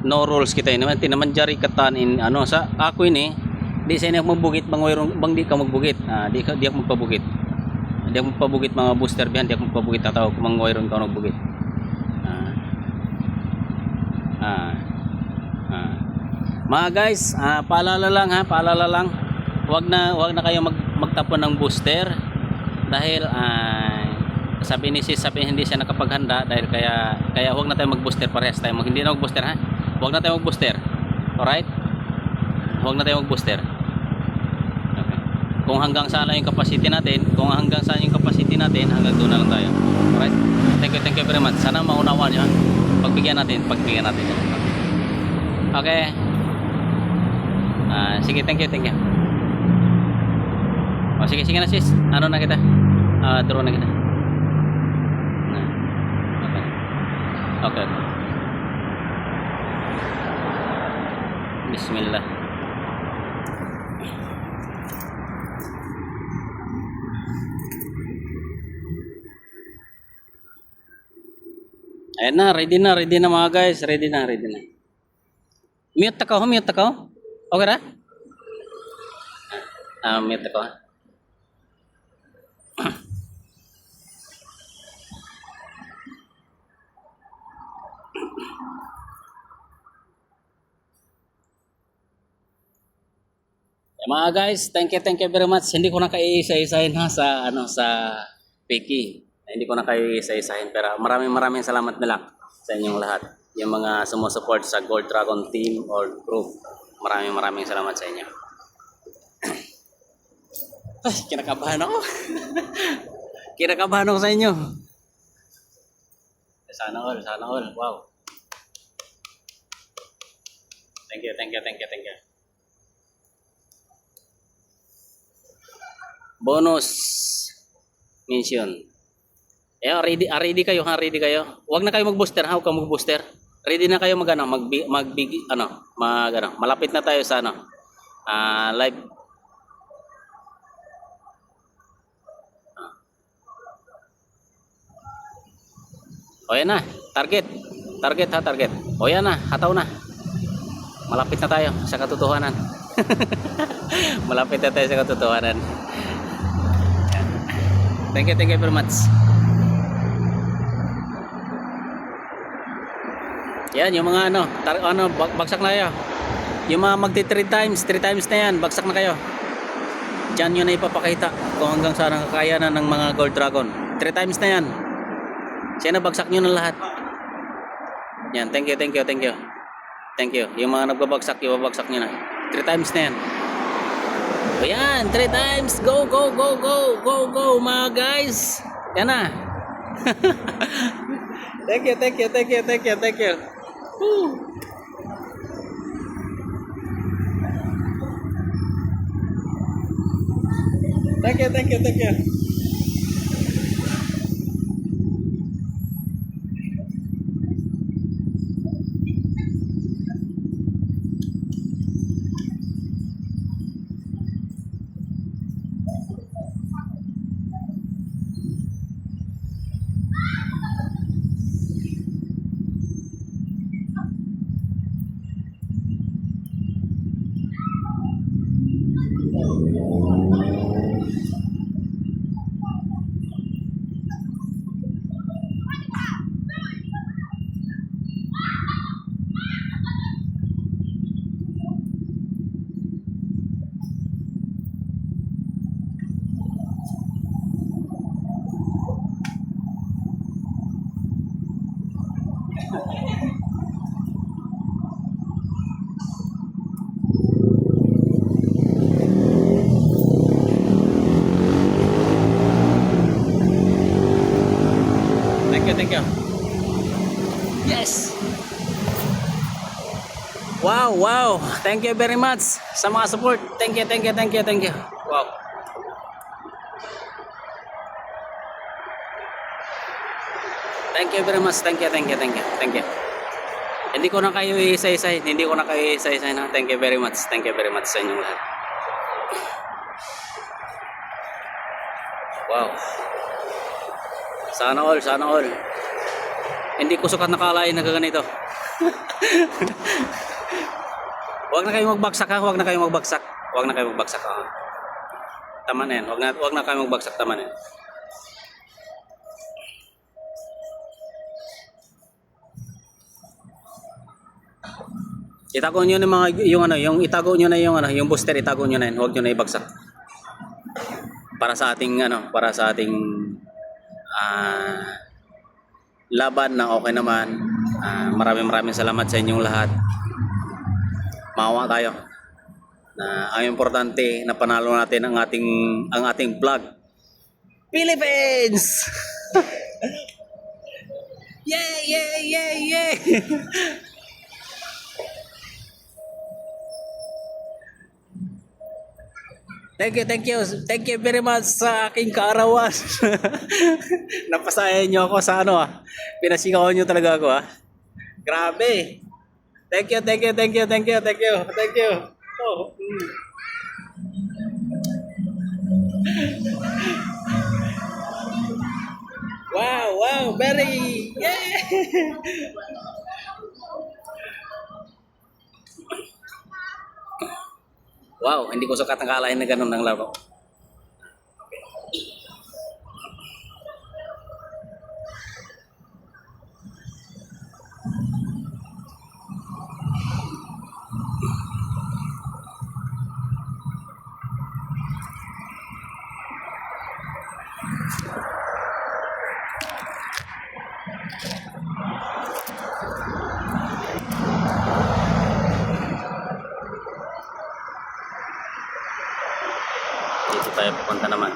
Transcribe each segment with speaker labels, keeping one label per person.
Speaker 1: no rules kita ini naman jari katan in ano sa ako ini di sa inyo magbugit bang di ka magbugit di ako magpabugit di ako magpabugit mga booster bihan di ako magpabugit tataw kung mangwayron ka nagbugit mga guys paalala lang wag na kayo magtapon ng booster dahil sabi ni sis hindi siya nakapaghanda dahil kaya wag na tayo mag-booster parehas tayo hindi na mag-booster wag na tayo mag-booster. Alright? Wag na tayo mag-booster. Okay. Kung hanggang saan lang yung capacity natin, hanggang doon na lang tayo. Alright? Thank you very much. Sana maunawaan niyo. Pagbigyan natin. Okay. Sige, thank you. Sige na sis. Ano na kita? Draw na kita. Okay. Bismillah. Ayan na, ready na mga guys, ready na. Mute ako. Okay na? Mute ako. Mga guys, thank you very much. Hindi ko na kayo isa-isahin sa Piki. Hindi ko na kayo isa-isahin pero maraming salamat na lang sa inyong lahat. Yung mga sumusupport sa Gold Dragon team or group. Maraming salamat sa inyo. Ay, kinakabahan ako. Kinakabahan ako sa inyo. Sana all. Wow. Thank you. Bonus mission. Ready kayo. Huwag na kayo mag-booster, huwag kang mag-booster. Ready na kayo malapit na tayo sa live. O yan na, target. O yan na, hataw na. Malapit na tayo sa katotohanan. Thank you very much. Yan yung mga bagsak na kayo. Yung mga magti 3 times na yan, bagsak na kayo. Diyan yun na ipapakita kung hanggang saan ang kakayanan ng mga Gold Dragon. 3 times na yan. Siya na bagsak nyo ng lahat. Yan, thank you. Yung mga nagbabagsak, ibabagsak nyo na. 3 times na yan. Ayan, 3 times. Go mga guys. Yan na. Thank you. Woo. Thank you. Thank you. Yes. Wow. Thank you very much sa mga support. Thank you. Wow. Thank you very much. Thank you. Hindi ko na kayo isa-isahin. Thank you very much. Thank you very much sa inyong lahat. Wow. Sana all. Hindi ko sukat nakalain na ganito. Huwag na kayong magbagsak ha, huwag na kayong magbagsak. Huwag na kayong magbagsak ha. Tama na yan, huwag na kayong magbagsak, tama na yan. Itago niyo ng mga yung itago niyo na yung booster, itago niyo na yan, huwag niyo na ibagsak. Para sa ating laban na okay naman. Maraming salamat sa inyong lahat. Maawa tayo na ang importante na panalo natin ang ating vlog Philippines. Yeah. Thank you very much sa aking kaarawan. Napasayan niyo ako sa pinasigawan niyo talaga ako Grabe. Thank you. Oh. Wow, very. Yeah. Wow, hindi ko sukat ang kalain na ganun ng laro. Dito tayo pupunta naman.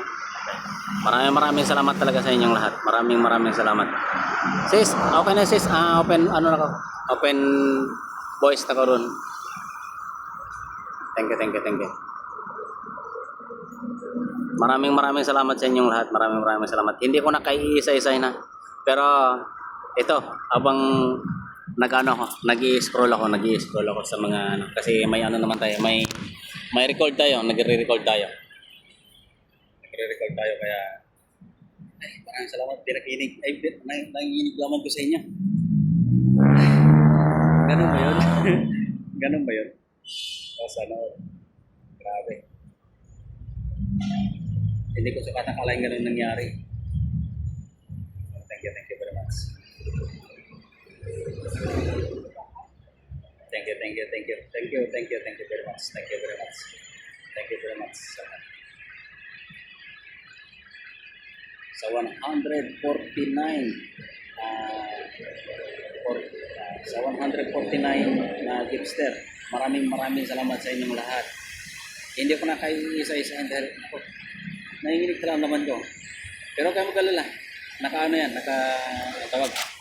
Speaker 1: Maraming salamat talaga sa inyong lahat. Maraming salamat. Sis, okay na sis. Open Open voice na ko ron. Thank you. Maraming salamat sa inyong lahat. Maraming salamat. Hindi ko na kaiisa-isa na. Pero ito, abang nag-i-scroll ako sa mga kasi may naman tayo, may record tayo, nagre-record tayo kaya maraming salamat, nanginig lamang ko sa inyo. Ganun ba yun? Sana, grabe. Hindi ko sapat nakalain ganun nangyari. Thank you very much. Thank you very much. Thank you very much. Sa 149 na gipster. Maraming salamat sa inyong lahat. Hindi ko na kayo isa-isa dahil nanginginig talaga naman ko. Pero kayo mag-alala. Nakatawag.